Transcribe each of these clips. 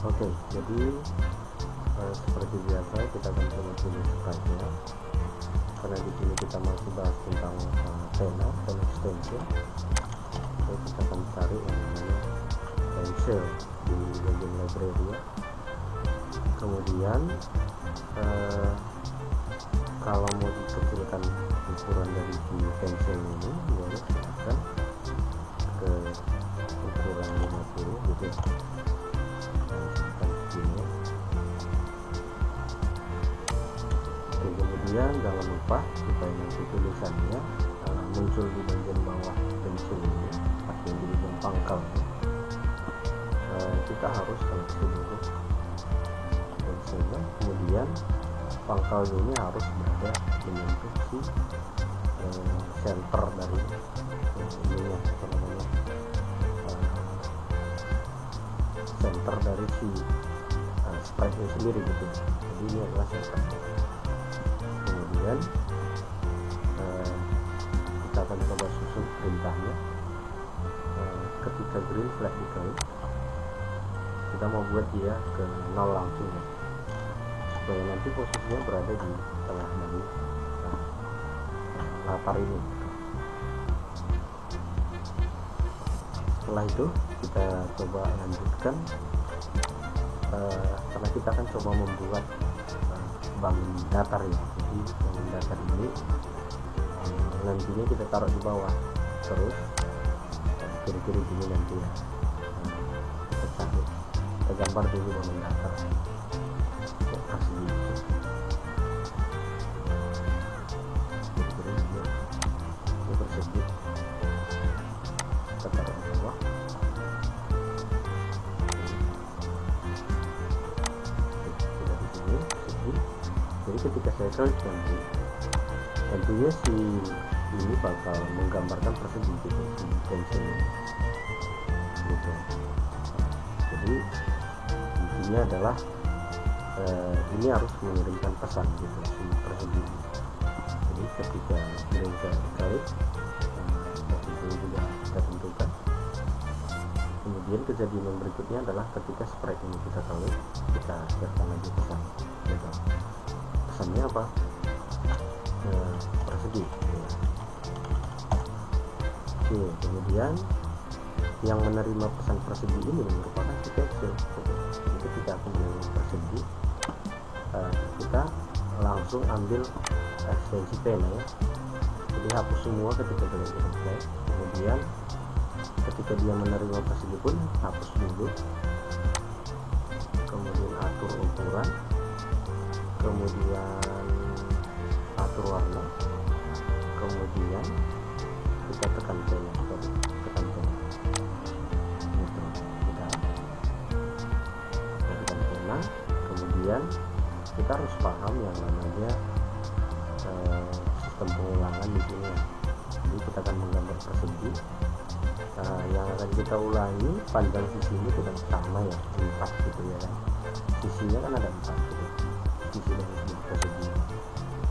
Oke, jadi seperti biasa kita akan coba pilih sprite-nya, karena di sini kita masih bahas tentang pena stencil. Jadi kita akan cari yang namanya pencil di bagian library ya. Kemudian kalau mau dikecilkan ukuran dari si pensil ini, boleh silahkan ke ukuran 50 gitu. Oke, kemudian jangan lupa supaya nanti tulisannya muncul di bagian bawah pensil ini, atau di bagian pangkalnya. Kita harus seleksi dulu pensilnya, kemudian pangkal ini harus berada menyentuh si center dari ininya, apa namanya, center dari si sprite nya sendiri gitu. Jadi ini adalah center. Kemudian kita akan coba susun perintahnya. Ketika green flag diklik, kita mau buat dia ke 0 langsung ya, supaya nanti posisinya berada di tengah dari latar ini. Setelah itu kita coba lanjutkan, karena kita akan coba membuat bangun datar ya. Jadi bangun datar ini nantinya kita taruh di bawah, terus kiri-kiri gini nanti ya. Kita cari, kita gambar dulu bangun datar asli gitu. Kiri-kiri gini, ini persegi, kita taruh di bawah. Sudah di sini persegi. Jadi ketika saya klik nanti, tentunya si ini bakal menggambarkan persegi gitu, si pensilnya gitu. Jadi intinya adalah ini harus mengirimkan pesan gitu, si persegi. Jadi ketika green klik, posisi juga kita tentukan. Kemudian kejadian yang berikutnya adalah ketika sprite ini kita klik, kita siapkan lagi pesan gitu. Pesannya apa? Persegi ya. Oke, kemudian yang menerima pesan persegi ini merupakan si pensil. Jadi ketika aku menerima persegi, kita langsung ambil ekstensi pena ya. Jadi hapus semua ketika kita klik. Kemudian ketika dia menerima persegi pun hapus dulu. Kemudian atur ukuran, kemudian atur warna, kemudian kita tekan pena, tekan pena gitu. Kita tekan pena, kemudian kita harus paham yang namanya sistem pengulangan di sini ya. Jadi kita akan menggambar persegi, yang akan kita ulangi panjang sisi ini tidak sama ya, 4 gitu ya kan. Sisinya kan ada 4 gitu, sisi dari sebuah persegi.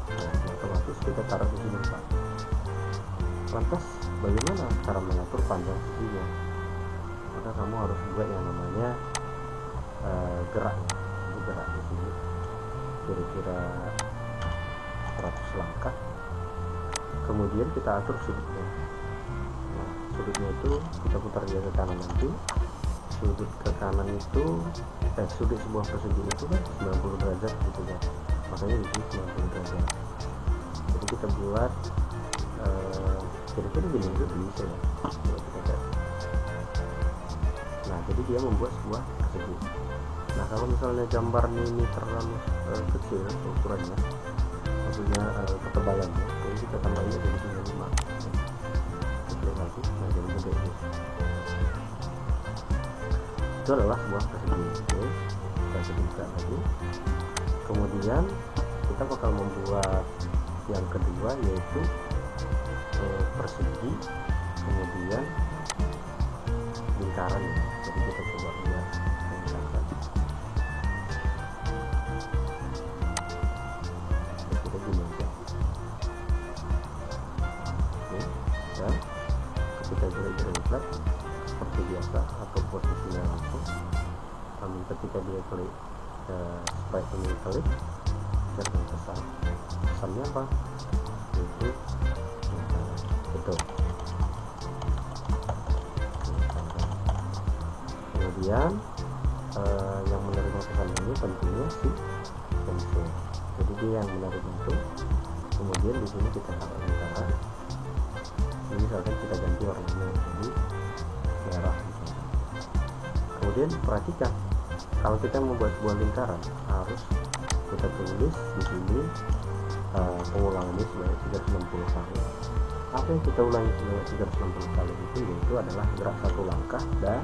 Nah, otomatis kita taruh di sini 4. Lantas bagaimana cara mengatur panjang sisinya? Maka kamu harus buat yang namanya gerak. Ini gerak di sini kira-kira 100 langkah. Kemudian kita atur sudutnya. Nah, sudutnya itu kita putar dia ke kanan nanti. Sudut ke kanan itu sudut sebuah persegi itu kan 90 derajat gitu kan. Makanya di sini 90 derajat. Jadi kita buat kira-kira gini itu bisa ya. Nah, jadi dia membuat sebuah persegi. Nah, kalau misalnya gambar ini terlalu kecil ukurannya, maksudnya ketebalannya, jadi kita tambahnya jadi 5. Klik lagi, nah jadi gede ini. Itu adalah sebuah persegi. Oke, kita sedikit lagi. Kemudian kita bakal membuat yang kedua, yaitu persegi, kemudian lingkaran ya. Jadi kita coba lihat lingkaran. Kita gini aja. Oke, dan ketika green flag seperti biasa atau posisinya langsung, ketika dia klik sprite ini klik dia akan besar. Pesannya apa? Itu betul. Kemudian yang menerima pesan ini tentunya si pensil. Jadi dia yang menerima itu. Kemudian di sini kita taruh lingkaran. Ini misalkan kita ganti warnanya jadi merah. Kemudian perhatikan, kalau kita membuat sebuah lingkaran harus kita tulis di sini pengulangannya sebanyak 360 kali. Apa yang kita ulangi sebanyak 360 kali itu yaitu adalah gerak satu langkah dan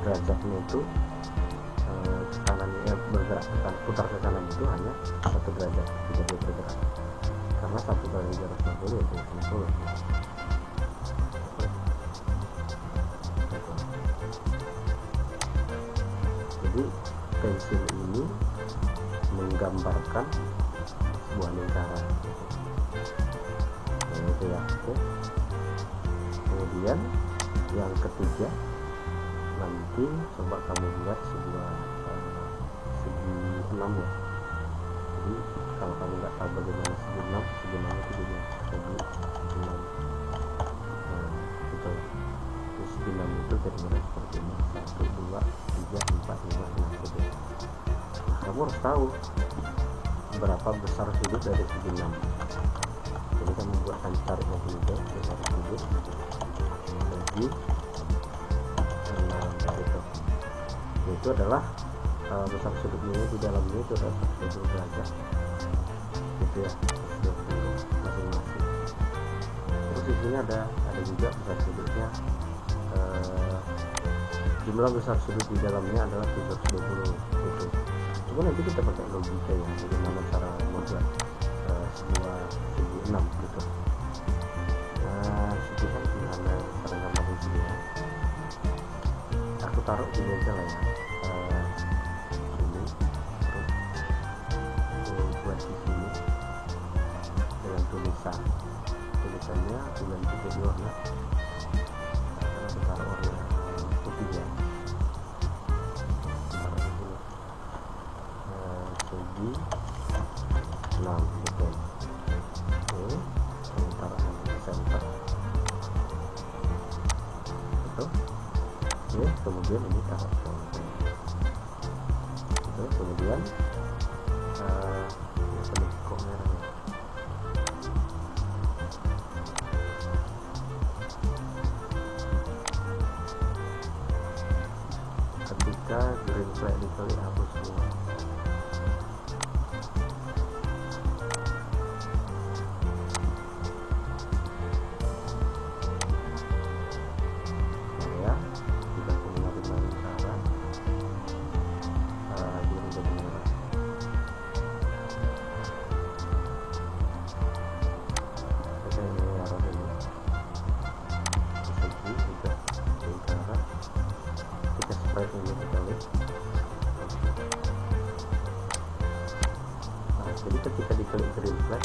derajatnya itu ke kanan, bergerak ke kanan, putar ke kanan itu hanya 1 derajat ketika dia bergerak, karena 1 kali 360 yaitu 60. Jadi pensil ini menggambarkan sebuah lingkaran, itu ya. Oke. Kemudian yang ketiga, nanti coba kamu buat sebuah segi 6 ya. Jadi kalau kamu nggak tahu bagaimana segi 6 itu jadi segi 6. Nah, gitu. Jadi segi 6 itu kira-kira seperti ini: 1, 2, 3, 4, 5, 6 gitu. Nah, kamu harus tahu berapa besar sudut dari segi 6. Jadi kamu buat tarik juga besar sudut segi 6 gitu. Itu adalah besar sudutnya di dalamnya itu adalah 120 derajat gitu ya, 120 masing-masing. Terus di sini ada juga besar sudutnya, jumlah besar sudut di dalamnya adalah 320 gitu. Cuma nanti kita pakai logika ya, bagaimana cara membuat sebuah segi 6 gitu. Nah, segi kan gimana cara gambar di sini ya. Aku taruh gini aja lah ya. Ini terus buat di sini dengan tulisannya aku ganti jadi warna, aku taruh warna putih ya. Taruh di sini segi 6 gitu. Oke, aku taruh di center gitu. Oke, kemudian ini taruh gitu. Kemudian kok merah ya. Ketika green flag dikali hapus semua. Jadi ketika diklik green flag,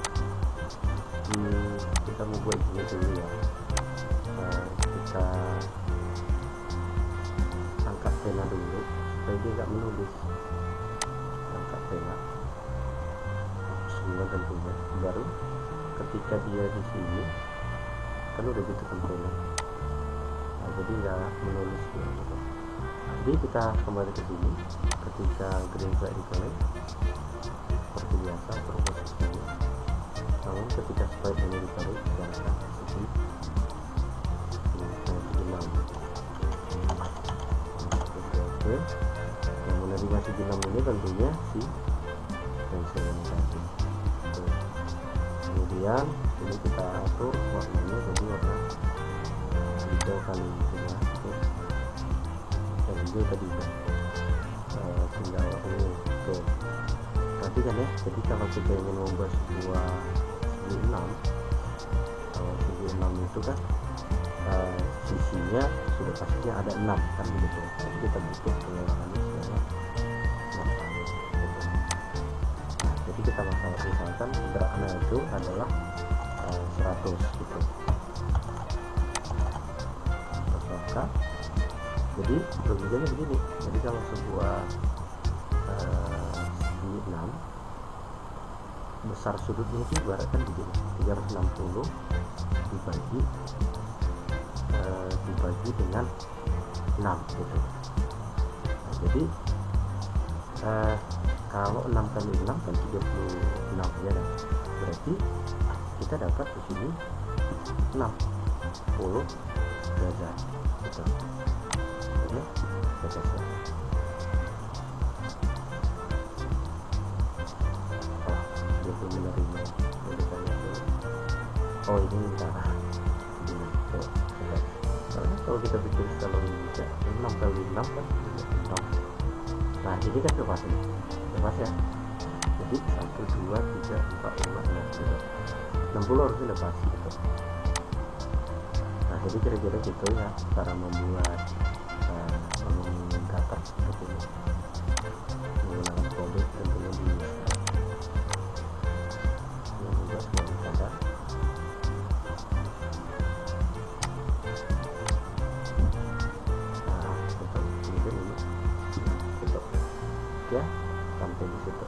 kita membuat ini dulu ya. Kita angkat pena dulu supaya dia nggak menulis. Angkat pena, semua tentunya. Baru ketika dia di sini kan udah ditekan pena, nah, jadi nggak menulis gitu. Jadi kita kembali ke sini ketika green flag diklik. Seperti biasa proses ini, namun ketika sprite ini ditarik diarahkan segi 6. Oke, yang menerima segi 6 ini tentunya si pensil ini tadi. Kemudian ini kita atur warnanya jadi warna hijau kali ini ya. Dan hijau tadi kan tinggal ini. Oke, tapi kan ya, jadi kalau kita ingin membuat sebuah segi 6, kalau segi 6 itu kan sisinya sudah pastinya ada 6 kan begitu. Jadi kita butuh pengulangannya sebanyak 6 kali gitu. Nah, jadi kita misalkan gerakannya itu adalah 100 gitu. Maka Jadi logikanya begini, jadi kalau sebuah segi 6, besar sudutnya itu ibaratkan begini, 360 dibagi dengan 6 gitu. Nah, jadi kalau 6 kali 6 kan 36 ya kan? Berarti kita dapat di sini 60 derajat gitu. Oke, kita cek. Oh, dia belum menerima. Jadi kita lihat dulu. Oh, ini cara. Kalau kita bikin skala bisa 6 kali 6 kan 36. Nah, jadi kan lepas ini. Lepas ya. Jadi 1, 2, 3, 4, 5, 6 gitu. 60 harusnya lepas gitu. Nah, jadi kira-kira gitu ya cara membuat datar seperti ini menggunakan kode tentunya di yang membuat sebuah datar. Nah, betul, kemudian ini tutup ya, sampai di situ.